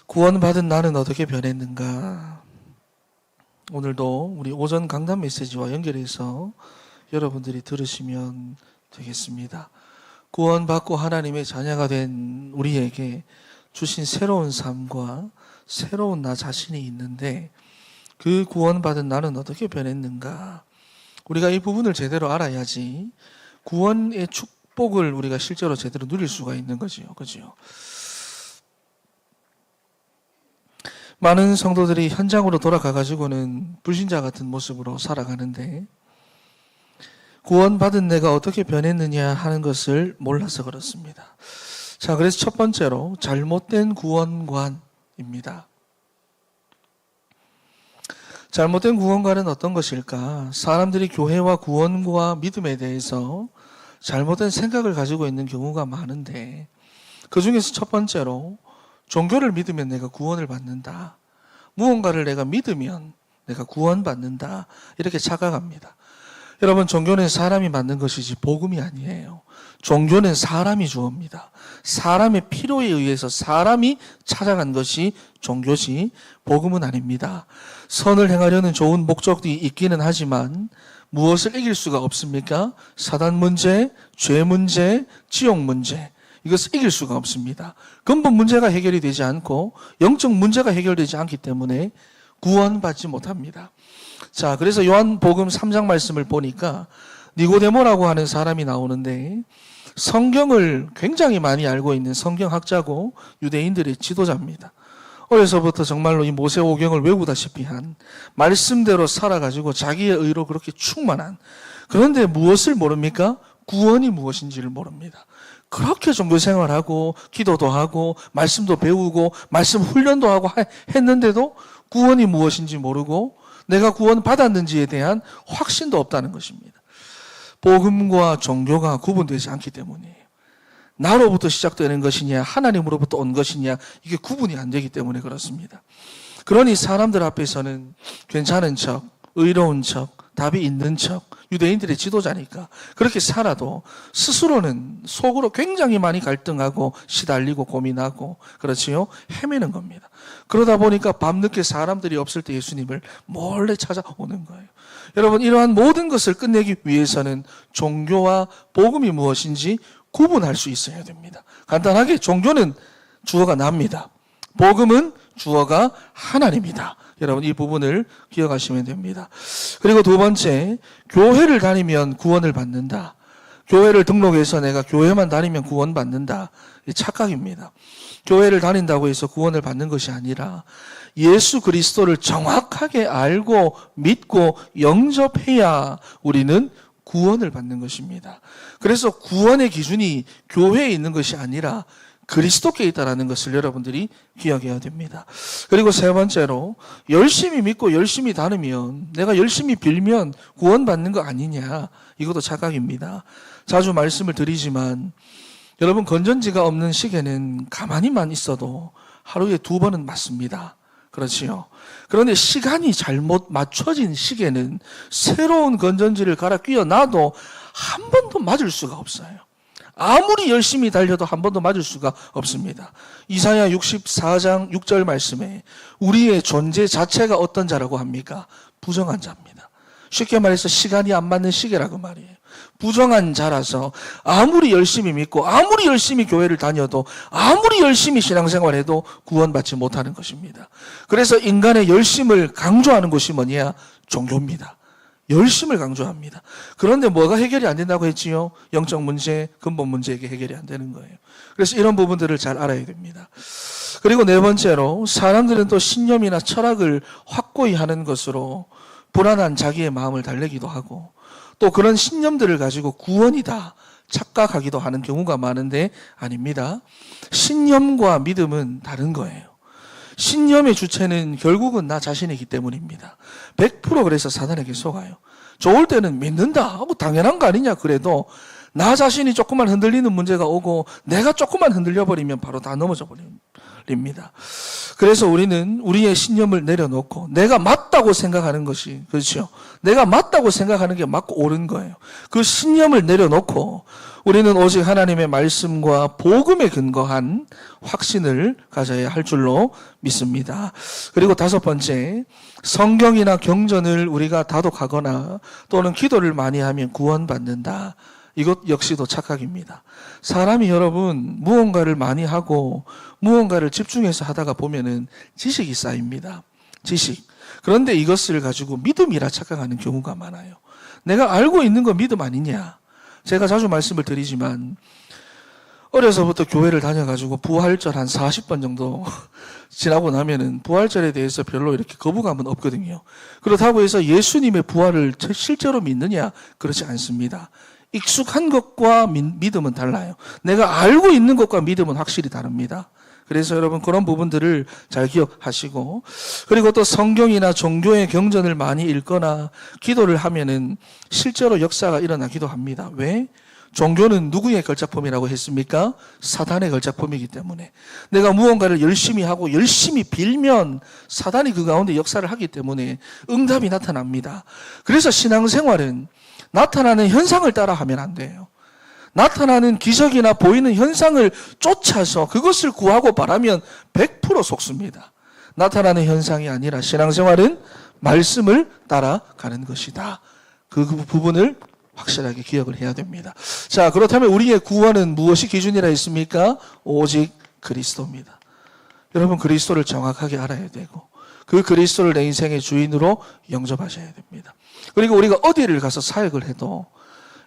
구원받은 나는 어떻게 변했는가? 오늘도 우리 오전 강단 메시지와 연결해서 여러분들이 들으시면 되겠습니다. 구원받고 하나님의 자녀가 된 우리에게 주신 새로운 삶과 새로운 나 자신이 있는데 그 구원받은 나는 어떻게 변했는가? 우리가 이 부분을 제대로 알아야지 구원의 축복을 우리가 실제로 제대로 누릴 수가 있는 거지요. 그죠? 많은 성도들이 현장으로 돌아가가지고는 불신자 같은 모습으로 살아가는데 구원받은 내가 어떻게 변했느냐 하는 것을 몰라서 그렇습니다. 자, 그래서 첫 번째로 잘못된 구원관입니다. 잘못된 구원관은 어떤 것일까? 사람들이 교회와 구원과 믿음에 대해서 잘못된 생각을 가지고 있는 경우가 많은데 그 중에서 첫 번째로 종교를 믿으면 내가 구원을 받는다. 무언가를 내가 믿으면 내가 구원받는다. 이렇게 착각합니다. 여러분, 종교는 사람이 만든 것이지 복음이 아니에요. 종교는 사람이 주옵니다. 사람의 필요에 의해서 사람이 찾아간 것이 종교지 복음은 아닙니다. 선을 행하려는 좋은 목적이 있기는 하지만 무엇을 이길 수가 없습니까? 사단 문제, 죄 문제, 지옥 문제. 이것을 이길 수가 없습니다. 근본 문제가 해결이 되지 않고 영적 문제가 해결되지 않기 때문에 구원받지 못합니다. 자, 그래서 요한복음 3장 말씀을 보니까 니고데모라고 하는 사람이 나오는데 성경을 굉장히 많이 알고 있는 성경학자고 유대인들의 지도자입니다. 어려서부터 정말로 이 모세오경을 외우다시피 한 말씀대로 살아가지고 자기의 의로 그렇게 충만한, 그런데 무엇을 모릅니까? 구원이 무엇인지를 모릅니다. 그렇게 종교 생활하고 기도도 하고 말씀도 배우고 말씀 훈련도 하고 했는데도 구원이 무엇인지 모르고 내가 구원 받았는지에 대한 확신도 없다는 것입니다. 복음과 종교가 구분되지 않기 때문이에요. 나로부터 시작되는 것이냐 하나님으로부터 온 것이냐 이게 구분이 안 되기 때문에 그렇습니다. 그러니 사람들 앞에서는 괜찮은 척, 의로운 척, 답이 있는 척, 유대인들의 지도자니까 그렇게 살아도 스스로는 속으로 굉장히 많이 갈등하고 시달리고 고민하고 그렇지요? 헤매는 겁니다. 그러다 보니까 밤늦게 사람들이 없을 때 예수님을 몰래 찾아오는 거예요. 여러분, 이러한 모든 것을 끝내기 위해서는 종교와 복음이 무엇인지 구분할 수 있어야 됩니다. 간단하게 종교는 주어가 납니다. 복음은 주어가 하나님이다. 여러분, 이 부분을 기억하시면 됩니다. 그리고 두 번째, 교회를 다니면 구원을 받는다. 교회를 등록해서 내가 교회만 다니면 구원받는다. 이 착각입니다. 교회를 다닌다고 해서 구원을 받는 것이 아니라 예수 그리스도를 정확하게 알고 믿고 영접해야 우리는 구원을 받는 것입니다. 그래서 구원의 기준이 교회에 있는 것이 아니라 그리스도께 있다는 것을 여러분들이 기억해야 됩니다. 그리고 세 번째로 열심히 믿고 열심히 다니면 내가 열심히 빌면 구원받는 거 아니냐, 이것도 착각입니다. 자주 말씀을 드리지만 여러분, 건전지가 없는 시계는 가만히만 있어도 하루에 2번은 맞습니다. 그렇지요. 그런데 시간이 잘못 맞춰진 시계는 새로운 건전지를 갈아 끼워놔도 한 번도 맞을 수가 없어요. 아무리 열심히 달려도 한 번도 맞을 수가 없습니다. 이사야 64장 6절 말씀에 우리의 존재 자체가 어떤 자라고 합니까? 부정한 자입니다. 쉽게 말해서 시간이 안 맞는 시계라고 말이에요. 부정한 자라서 아무리 열심히 믿고 아무리 열심히 교회를 다녀도 아무리 열심히 신앙생활해도 구원받지 못하는 것입니다. 그래서 인간의 열심을 강조하는 것이 뭐냐? 종교입니다. 열심을 강조합니다. 그런데 뭐가 해결이 안 된다고 했지요? 영적 문제, 근본 문제 이게 해결이 안 되는 거예요. 그래서 이런 부분들을 잘 알아야 됩니다. 그리고 네 번째로 사람들은 또 신념이나 철학을 확고히 하는 것으로 불안한 자기의 마음을 달래기도 하고 또 그런 신념들을 가지고 구원이다 착각하기도 하는 경우가 많은데 아닙니다. 신념과 믿음은 다른 거예요. 신념의 주체는 결국은 나 자신이기 때문입니다. 100% 그래서 사단에게 속아요. 좋을 때는 믿는다 하고 당연한 거 아니냐 그래도 나 자신이 조금만 흔들리는 문제가 오고 내가 조금만 흔들려버리면 바로 다 넘어져 버립니다. 그래서 우리는 우리의 신념을 내려놓고 내가 맞다고 생각하는 것이, 그렇죠? 내가 맞다고 생각하는 게 맞고 옳은 거예요. 그 신념을 내려놓고 우리는 오직 하나님의 말씀과 복음에 근거한 확신을 가져야 할 줄로 믿습니다. 그리고 다섯 번째, 성경이나 경전을 우리가 다독하거나 또는 기도를 많이 하면 구원받는다. 이것 역시도 착각입니다. 사람이 여러분 무언가를 많이 하고 무언가를 집중해서 하다가 보면은 지식이 쌓입니다. 지식. 그런데 이것을 가지고 믿음이라 착각하는 경우가 많아요. 내가 알고 있는 거 믿음 아니냐? 제가 자주 말씀을 드리지만 어려서부터 교회를 다녀가지고 부활절 한 40번 정도 지나고 나면은 부활절에 대해서 별로 이렇게 거부감은 없거든요. 그렇다고 해서 예수님의 부활을 실제로 믿느냐? 그렇지 않습니다. 익숙한 것과 믿음은 달라요. 내가 알고 있는 것과 믿음은 확실히 다릅니다. 그래서 여러분 그런 부분들을 잘 기억하시고, 그리고 또 성경이나 종교의 경전을 많이 읽거나 기도를 하면은 실제로 역사가 일어나기도 합니다. 왜? 종교는 누구의 걸작품이라고 했습니까? 사단의 걸작품이기 때문에. 내가 무언가를 열심히 하고 열심히 빌면 사단이 그 가운데 역사를 하기 때문에 응답이 나타납니다. 그래서 신앙생활은 나타나는 현상을 따라 하면 안 돼요. 나타나는 기적이나 보이는 현상을 쫓아서 그것을 구하고 바라면 100% 속습니다. 나타나는 현상이 아니라 신앙생활은 말씀을 따라가는 것이다. 그 부분을 확실하게 기억을 해야 됩니다. 자, 그렇다면 우리의 구원은 무엇이 기준이라 했습니까? 오직 그리스도입니다. 여러분 그리스도를 정확하게 알아야 되고 그 그리스도를 내 인생의 주인으로 영접하셔야 됩니다. 그리고 우리가 어디를 가서 사역을 해도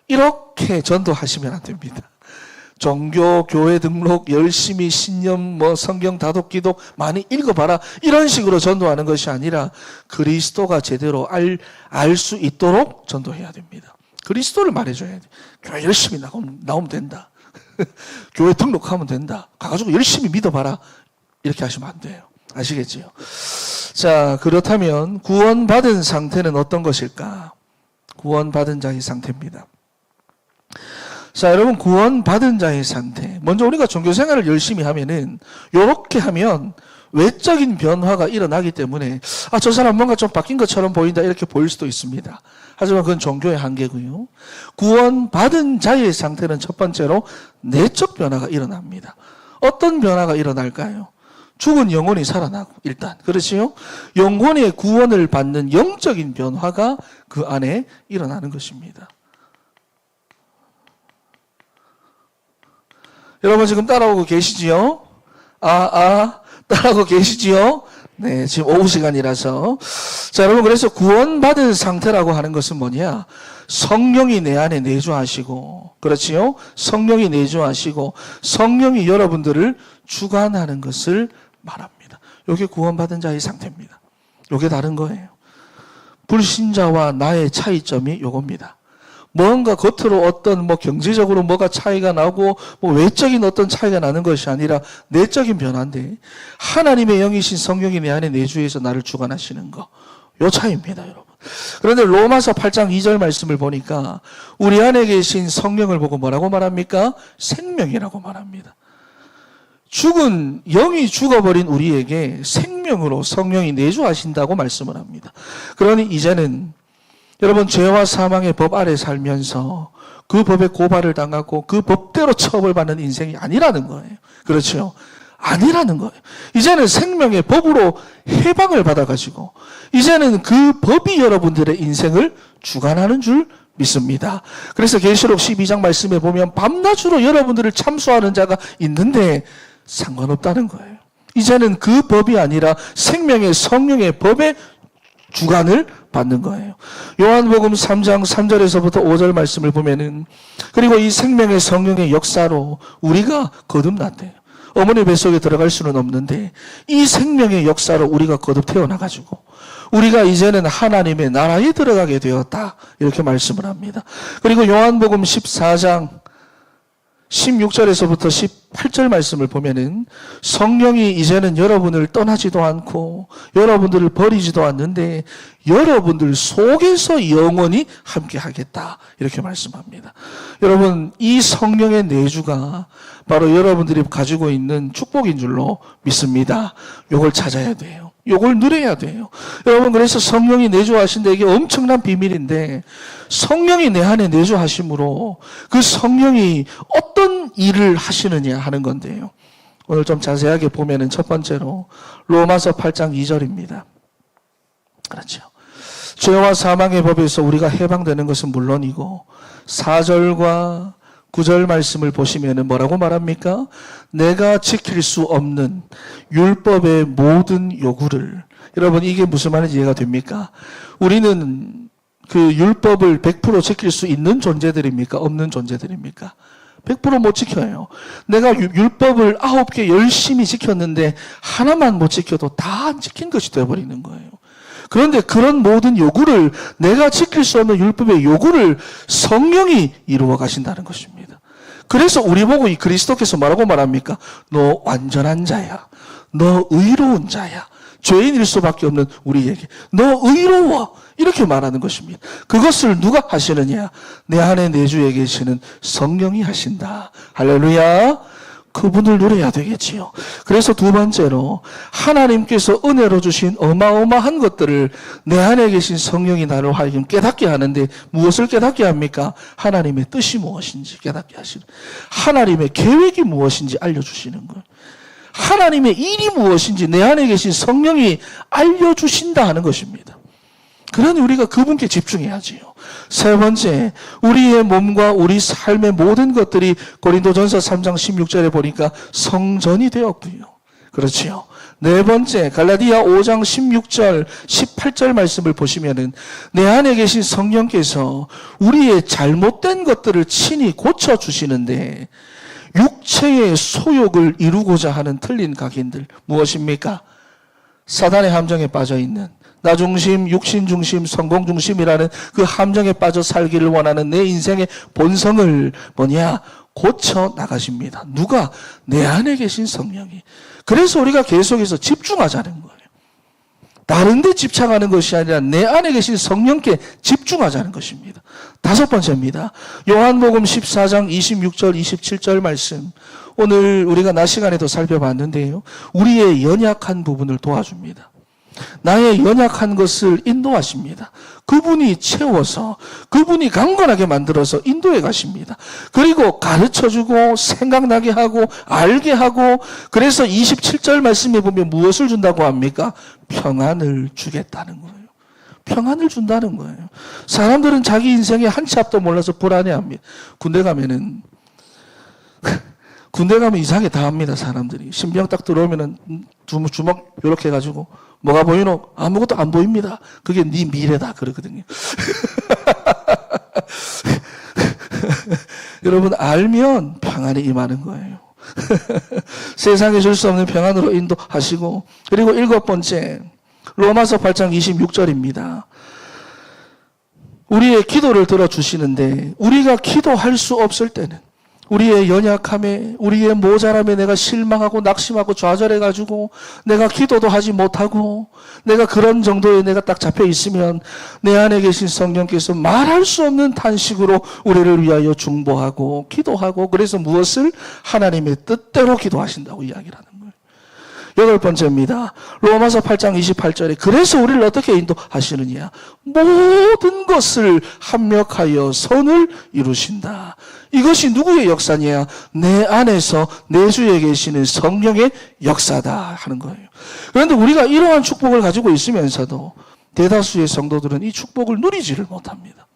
이렇게 전도하시면 안 됩니다. 종교, 교회 등록, 열심히 신념, 성경 다독, 기도 많이 읽어봐라. 이런 식으로 전도하는 것이 아니라 그리스도가 제대로 알 수 있도록 전도해야 됩니다. 그리스도를 말해줘야 돼. 교회 열심히 나오면 된다. 교회 등록하면 된다. 가가지고 열심히 믿어봐라. 이렇게 하시면 안 돼요. 아시겠지요? 자, 그렇다면 구원받은 상태는 어떤 것일까? 구원받은 자의 상태입니다. 자, 여러분 구원받은 자의 상태. 먼저 우리가 종교생활을 열심히 하면은 이렇게 하면 외적인 변화가 일어나기 때문에 저 사람 뭔가 좀 바뀐 것처럼 보인다 이렇게 보일 수도 있습니다. 하지만 그건 종교의 한계고요. 구원받은 자의 상태는 첫 번째로 내적 변화가 일어납니다. 어떤 변화가 일어날까요? 죽은 영혼이 살아나고 일단 그렇지요? 영혼의 구원을 받는 영적인 변화가 그 안에 일어나는 것입니다. 여러분 지금 따라오고 계시지요? 따라오고 계시지요? 네, 지금 오후 시간이라서. 자, 여러분 그래서 구원받은 상태라고 하는 것은 뭐냐? 성령이 내 안에 내주하시고, 그렇지요? 성령이 내주하시고, 성령이 여러분들을 주관하는 것을 말합니다. 이게 구원받은 자의 상태입니다. 이게 다른 거예요. 불신자와 나의 차이점이 이겁니다. 뭔가 겉으로 어떤 경제적으로 뭐가 차이가 나고 외적인 어떤 차이가 나는 것이 아니라 내적인 변화인데 하나님의 영이신 성령이 내 안에 내주해서 나를 주관하시는 거. 요 차이입니다, 여러분. 그런데 로마서 8장 2절 말씀을 보니까 우리 안에 계신 성령을 보고 뭐라고 말합니까? 생명이라고 말합니다. 죽은 영이 죽어버린 우리에게 생명으로 성령이 내주하신다고 말씀을 합니다. 그러니 이제는 여러분 죄와 사망의 법 아래 살면서 그 법에 고발을 당하고 그 법대로 처벌받는 인생이 아니라는 거예요. 그렇죠? 아니라는 거예요. 이제는 생명의 법으로 해방을 받아가지고 이제는 그 법이 여러분들의 인생을 주관하는 줄 믿습니다. 그래서 계시록 12장 말씀에 보면 밤낮으로 여러분들을 참수하는 자가 있는데 상관없다는 거예요. 이제는 그 법이 아니라 생명의 성령의 법의 주관을 받는 거예요. 요한복음 3장 3절에서부터 5절 말씀을 보면은 그리고 이 생명의 성령의 역사로 우리가 거듭났대요. 어머니 뱃속에 들어갈 수는 없는데 이 생명의 역사로 우리가 거듭 태어나가지고 우리가 이제는 하나님의 나라에 들어가게 되었다. 이렇게 말씀을 합니다. 그리고 요한복음 14장 16절에서부터 18절 말씀을 보면은 성령이 이제는 여러분을 떠나지도 않고 여러분들을 버리지도 않는데 여러분들 속에서 영원히 함께 하겠다. 이렇게 말씀합니다. 여러분, 이 성령의 내주가 바로 여러분들이 가지고 있는 축복인 줄로 믿습니다. 이걸 찾아야 돼요. 요걸 누려야 돼요. 여러분, 그래서 성령이 내주하신데 이게 엄청난 비밀인데, 성령이 내 안에 내주하심으로 그 성령이 어떤 일을 하시느냐 하는 건데요. 오늘 좀 자세하게 보면은 첫 번째로 로마서 8장 2절입니다. 그렇죠. 죄와 사망의 법에서 우리가 해방되는 것은 물론이고 4절과 9절 말씀을 보시면은 뭐라고 말합니까? 내가 지킬 수 없는 율법의 모든 요구를, 여러분 이게 무슨 말인지 이해가 됩니까? 우리는 그 율법을 100% 지킬 수 있는 존재들입니까? 없는 존재들입니까? 100% 못 지켜요. 내가 율법을 9개 열심히 지켰는데 하나만 못 지켜도 다 안 지킨 것이 되어버리는 거예요. 그런데 그런 모든 요구를, 내가 지킬 수 없는 율법의 요구를 성령이 이루어 가신다는 것입니다. 그래서 우리 보고 이 그리스도께서 뭐라고 말합니까? 너 완전한 자야. 너 의로운 자야. 죄인일 수밖에 없는 우리에게 너 의로워, 이렇게 말하는 것입니다. 그것을 누가 하시느냐? 내 안에 내주에 계시는 성령이 하신다. 할렐루야. 그분을 누려야 되겠지요. 그래서 두 번째로 하나님께서 은혜로 주신 어마어마한 것들을 내 안에 계신 성령이 나를 하여금 깨닫게 하는데, 무엇을 깨닫게 합니까? 하나님의 뜻이 무엇인지 깨닫게 하시는, 하나님의 계획이 무엇인지 알려주시는 거예요. 하나님의 일이 무엇인지 내 안에 계신 성령이 알려주신다 하는 것입니다. 그러니 우리가 그분께 집중해야지요. 세 번째, 우리의 몸과 우리 삶의 모든 것들이 고린도전서 3장 16절에 보니까 성전이 되었고요. 그렇지요. 네 번째, 갈라디아 5장 16절, 18절 말씀을 보시면은 내 안에 계신 성령께서 우리의 잘못된 것들을 친히 고쳐주시는데, 육체의 소욕을 이루고자 하는 틀린 각인들, 무엇입니까? 사단의 함정에 빠져있는 나 중심, 육신 중심, 성공 중심이라는 그 함정에 빠져 살기를 원하는 내 인생의 본성을 뭐냐? 고쳐 나가십니다. 누가? 내 안에 계신 성령이. 그래서 우리가 계속해서 집중하자는 거예요. 다른 데 집착하는 것이 아니라 내 안에 계신 성령께 집중하자는 것입니다. 다섯 번째입니다. 요한복음 14장 26절, 27절 말씀. 오늘 우리가 낮 시간에도 살펴봤는데요. 우리의 연약한 부분을 도와줍니다. 나의 연약한 것을 인도하십니다. 그분이 채워서, 그분이 강건하게 만들어서 인도해 가십니다. 그리고 가르쳐주고 생각나게 하고 알게 하고, 그래서 27절 말씀에 보면 무엇을 준다고 합니까? 평안을 주겠다는 거예요. 평안을 준다는 거예요. 사람들은 자기 인생에 한 치 앞도 몰라서 불안해합니다. 군대 가면 이상하게 다 합니다. 사람들이 신병 딱 들어오면은 주먹 이렇게 해가지고 뭐가 보이노? 아무것도 안 보입니다. 그게 네 미래다 그러거든요. 여러분, 알면 평안이 임하는 거예요. 세상에 줄 수 없는 평안으로 인도하시고, 그리고 일곱 번째, 로마서 8장 26절입니다. 우리의 기도를 들어주시는데, 우리가 기도할 수 없을 때는, 우리의 연약함에, 우리의 모자람에 내가 실망하고 낙심하고 좌절해가지고 내가 기도도 하지 못하고 내가 그런 정도에 내가 딱 잡혀 있으면 내 안에 계신 성령께서 말할 수 없는 탄식으로 우리를 위하여 중보하고 기도하고, 그래서 무엇을? 하나님의 뜻대로 기도하신다고 이야기를 하는 거예요. 여덟 번째입니다. 로마서 8장 28절에 그래서 우리를 어떻게 인도하시느냐? 모든 것을 합력하여 선을 이루신다. 이것이 누구의 역사냐? 내 안에서 내주에 계시는 성령의 역사다 하는 거예요. 그런데 우리가 이러한 축복을 가지고 있으면서도 대다수의 성도들은 이 축복을 누리지를 못합니다.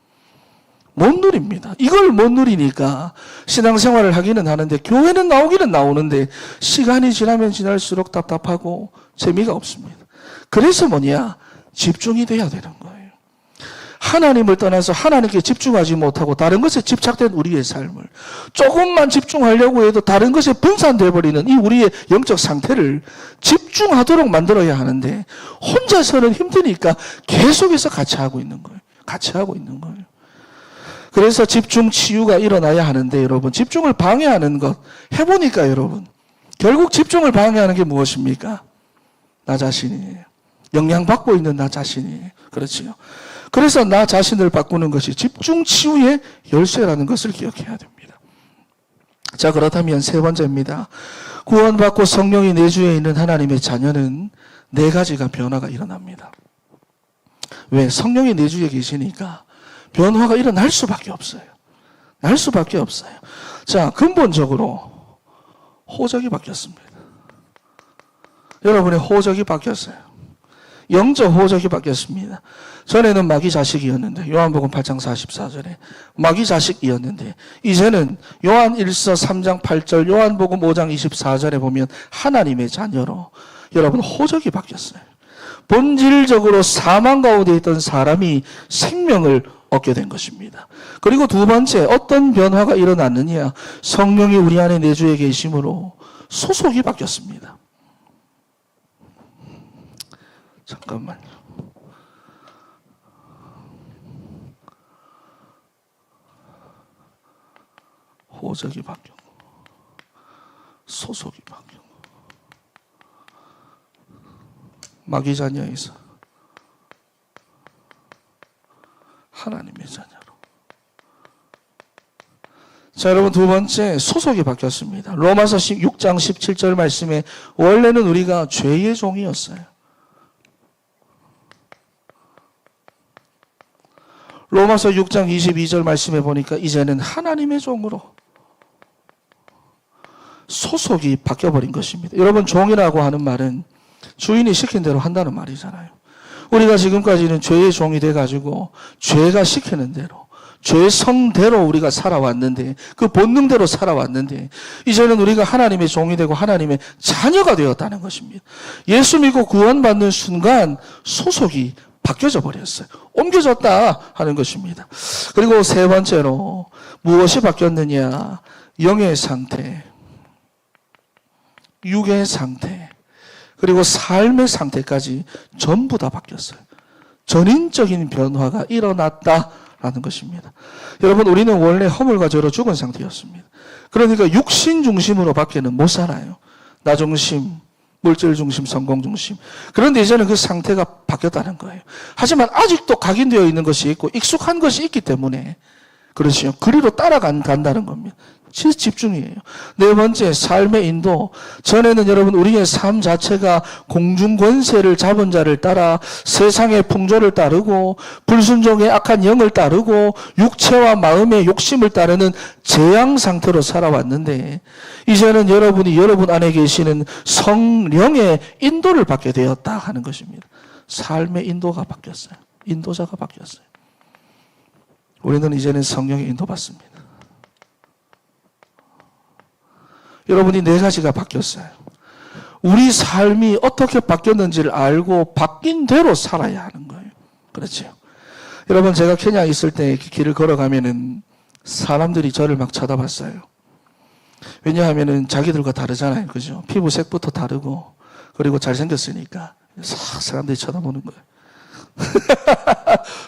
못 누립니다. 이걸 못 누리니까 신앙생활을 하기는 하는데, 교회는 나오기는 나오는데 시간이 지나면 지날수록 답답하고 재미가 없습니다. 그래서 뭐냐? 집중이 돼야 되는 거예요. 하나님을 떠나서 하나님께 집중하지 못하고 다른 것에 집착된 우리의 삶을 조금만 집중하려고 해도 다른 것에 분산되어 버리는 이 우리의 영적 상태를 집중하도록 만들어야 하는데, 혼자서는 힘드니까 계속해서 같이 하고 있는 거예요. 같이 하고 있는 거예요. 그래서 집중 치유가 일어나야 하는데, 여러분, 집중을 방해하는 것 해보니까 여러분, 결국 집중을 방해하는 게 무엇입니까? 나 자신이에요. 영향받고 있는 나 자신이에요. 그렇지요. 그래서 나 자신을 바꾸는 것이 집중 치유의 열쇠라는 것을 기억해야 됩니다. 자, 그렇다면 세 번째입니다. 구원받고 성령이 내주에 있는 하나님의 자녀는 네 가지가 변화가 일어납니다. 왜? 성령이 내 주위에 계시니까 변화가 일어날 수밖에 없어요. 날 수밖에 없어요. 자, 근본적으로 호적이 바뀌었습니다. 여러분의 호적이 바뀌었어요. 영적 호적이 바뀌었습니다. 전에는 마귀 자식이었는데, 요한복음 8장 44절에 마귀 자식이었는데, 이제는 요한 1서 3장 8절, 요한복음 5장 24절에 보면 하나님의 자녀로 여러분 호적이 바뀌었어요. 본질적으로 사망 가운데 있던 사람이 생명을 얻게 된 것입니다. 그리고 두 번째, 어떤 변화가 일어났느냐? 성령이 우리 안에 내주에 계심으로 소속이 바뀌었습니다. 잠깐만요. 호적이 바뀌었고 소속이 바뀌었고 마귀 자녀에서 하나님의 자녀로. 자, 여러분, 두 번째, 소속이 바뀌었습니다. 로마서 6장 17절 말씀에 원래는 우리가 죄의 종이었어요. 로마서 6장 22절 말씀에 보니까 이제는 하나님의 종으로 소속이 바뀌어버린 것입니다. 여러분, 종이라고 하는 말은 주인이 시킨 대로 한다는 말이잖아요. 우리가 지금까지는 죄의 종이 돼가지고 죄가 시키는 대로, 죄의 성대로 우리가 살아왔는데, 그 본능대로 살아왔는데, 이제는 우리가 하나님의 종이 되고 하나님의 자녀가 되었다는 것입니다. 예수 믿고 구원받는 순간 소속이 바뀌어져 버렸어요. 옮겨졌다 하는 것입니다. 그리고 세 번째로 무엇이 바뀌었느냐? 영의 상태, 육의 상태, 그리고 삶의 상태까지 전부 다 바뀌었어요. 전인적인 변화가 일어났다라는 것입니다. 여러분, 우리는 원래 허물과 죄로 죽은 상태였습니다. 그러니까 육신 중심으로 밖에는 못 살아요. 나 중심, 물질 중심, 성공 중심. 그런데 이제는 그 상태가 바뀌었다는 거예요. 하지만 아직도 각인되어 있는 것이 있고 익숙한 것이 있기 때문에 그렇죠. 그리로 따라간다는 겁니다. 집중이에요. 네 번째, 삶의 인도. 전에는 여러분, 우리의 삶 자체가 공중 권세를 잡은 자를 따라 세상의 풍조를 따르고 불순종의 악한 영을 따르고 육체와 마음의 욕심을 따르는 재앙 상태로 살아왔는데, 이제는 여러분이 여러분 안에 계시는 성령의 인도를 받게 되었다 하는 것입니다. 삶의 인도가 바뀌었어요. 인도자가 바뀌었어요. 우리는 이제는 성령의 인도받습니다. 여러분이 네 가지가 바뀌었어요. 우리 삶이 어떻게 바뀌었는지를 알고 바뀐 대로 살아야 하는 거예요. 그렇죠? 여러분, 제가 케냐에 있을 때 길을 걸어가면은 사람들이 저를 막 쳐다봤어요. 왜냐하면은 자기들과 다르잖아요. 그죠? 피부색부터 다르고, 그리고 잘생겼으니까 싹 사람들이 쳐다보는 거예요.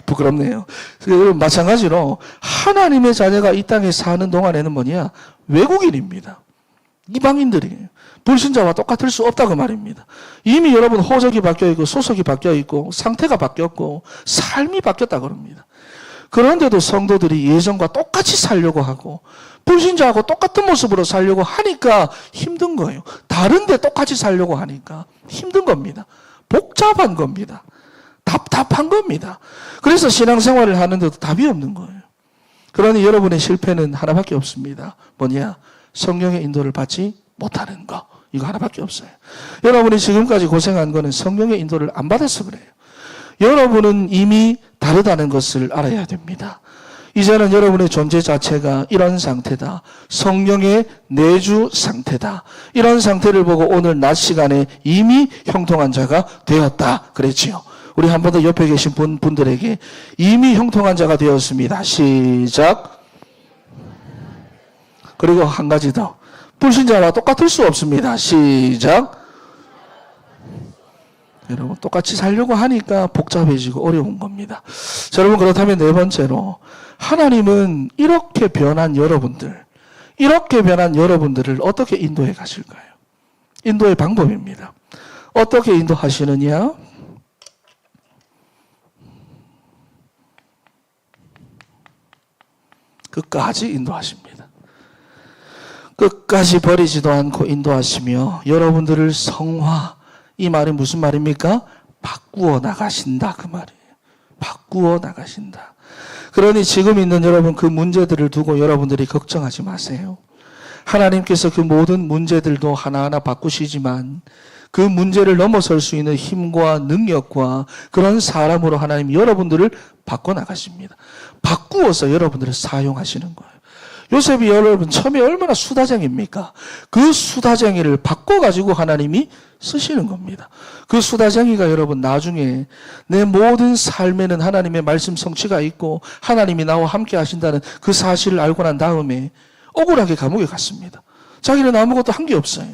부끄럽네요. 여러분, 마찬가지로 하나님의 자녀가 이 땅에 사는 동안에는 뭐냐? 외국인입니다. 이방인들이에요. 불신자와 똑같을 수 없다고 말입니다. 이미 여러분 호적이 바뀌어있고 소속이 바뀌어있고 상태가 바뀌었고 삶이 바뀌었다 그럽니다. 그런데도 성도들이 예전과 똑같이 살려고 하고 불신자하고 똑같은 모습으로 살려고 하니까 힘든 거예요. 다른데 똑같이 살려고 하니까 힘든 겁니다. 복잡한 겁니다. 답답한 겁니다. 그래서 신앙생활을 하는데도 답이 없는 거예요. 그러니 여러분의 실패는 하나밖에 없습니다. 뭐냐? 성령의 인도를 받지 못하는 거. 이거 하나밖에 없어요. 여러분이 지금까지 고생한 거는 성령의 인도를 안 받아서 그래요. 여러분은 이미 다르다는 것을 알아야 됩니다. 이제는 여러분의 존재 자체가 이런 상태다. 성령의 내주 상태다. 이런 상태를 보고 오늘 낮 시간에 이미 형통한 자가 되었다. 그랬지요. 우리 한 번 더 옆에 계신 분들에게 이미 형통한 자가 되었습니다. 시작. 그리고 한 가지 더. 불신자와 똑같을 수 없습니다. 시작. 여러분, 똑같이 살려고 하니까 복잡해지고 어려운 겁니다. 자, 여러분, 그렇다면 네 번째로 하나님은 이렇게 변한 여러분들을 어떻게 인도해 가실까요? 인도의 방법입니다. 어떻게 인도하시느냐? 끝까지 인도하십니다. 끝까지 버리지도 않고 인도하시며 여러분들을 성화, 이 말이 무슨 말입니까? 바꾸어 나가신다 그 말이에요. 바꾸어 나가신다. 그러니 지금 있는 여러분 그 문제들을 두고 여러분들이 걱정하지 마세요. 하나님께서 그 모든 문제들도 하나하나 바꾸시지만 그 문제를 넘어설 수 있는 힘과 능력과 그런 사람으로 하나님 여러분들을 바꿔나가십니다. 바꾸어서 여러분들을 사용하시는 거예요. 요셉이 여러분 처음에 얼마나 수다쟁이입니까? 그 수다쟁이를 바꿔가지고 하나님이 쓰시는 겁니다. 그 수다쟁이가 여러분 나중에 내 모든 삶에는 하나님의 말씀 성취가 있고 하나님이 나와 함께 하신다는 그 사실을 알고 난 다음에 억울하게 감옥에 갔습니다. 자기는 아무것도 한 게 없어요.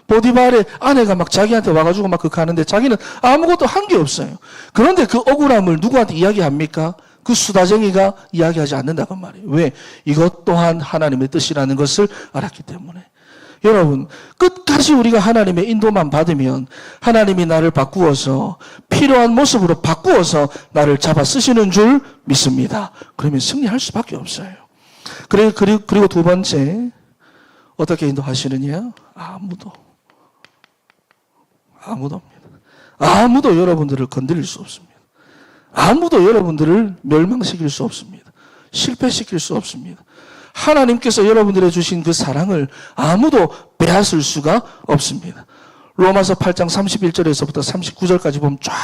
보디발의 아내가 막 자기한테 와가지고 막 가는데 자기는 아무것도 한 게 없어요. 그런데 그 억울함을 누구한테 이야기합니까? 그 수다쟁이가 이야기하지 않는다고 말이에요. 왜? 이것 또한 하나님의 뜻이라는 것을 알았기 때문에. 여러분, 끝까지 우리가 하나님의 인도만 받으면 하나님이 나를 바꾸어서 필요한 모습으로 바꾸어서 나를 잡아 쓰시는 줄 믿습니다. 그러면 승리할 수밖에 없어요. 그리고 두 번째, 어떻게 인도하시느냐? 아무도 없습니다. 아무도 여러분들을 건드릴 수 없습니다. 아무도 여러분들을 멸망시킬 수 없습니다. 실패시킬 수 없습니다. 하나님께서 여러분들에 주신 그 사랑을 아무도 빼앗을 수가 없습니다. 로마서 8장 31절에서부터 39절까지 보면 쫙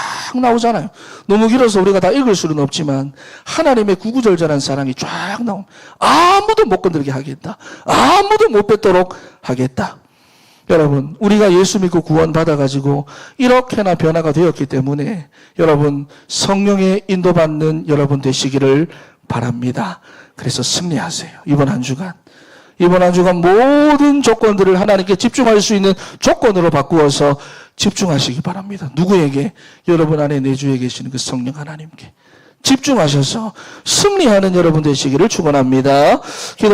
나오잖아요. 너무 길어서 우리가 다 읽을 수는 없지만 하나님의 구구절절한 사랑이 쫙 나옵니다. 아무도 못 건드리게 하겠다. 아무도 못 뺏도록 하겠다. 여러분, 우리가 예수 믿고 구원받아가지고 이렇게나 변화가 되었기 때문에 여러분 성령의 인도받는 여러분 되시기를 바랍니다. 그래서 승리하세요. 이번 한 주간 모든 조건들을 하나님께 집중할 수 있는 조건으로 바꾸어서 집중하시기 바랍니다. 누구에게? 여러분 안에 내주에 계시는 그 성령 하나님께 집중하셔서 승리하는 여러분 되시기를 축원합니다. 기도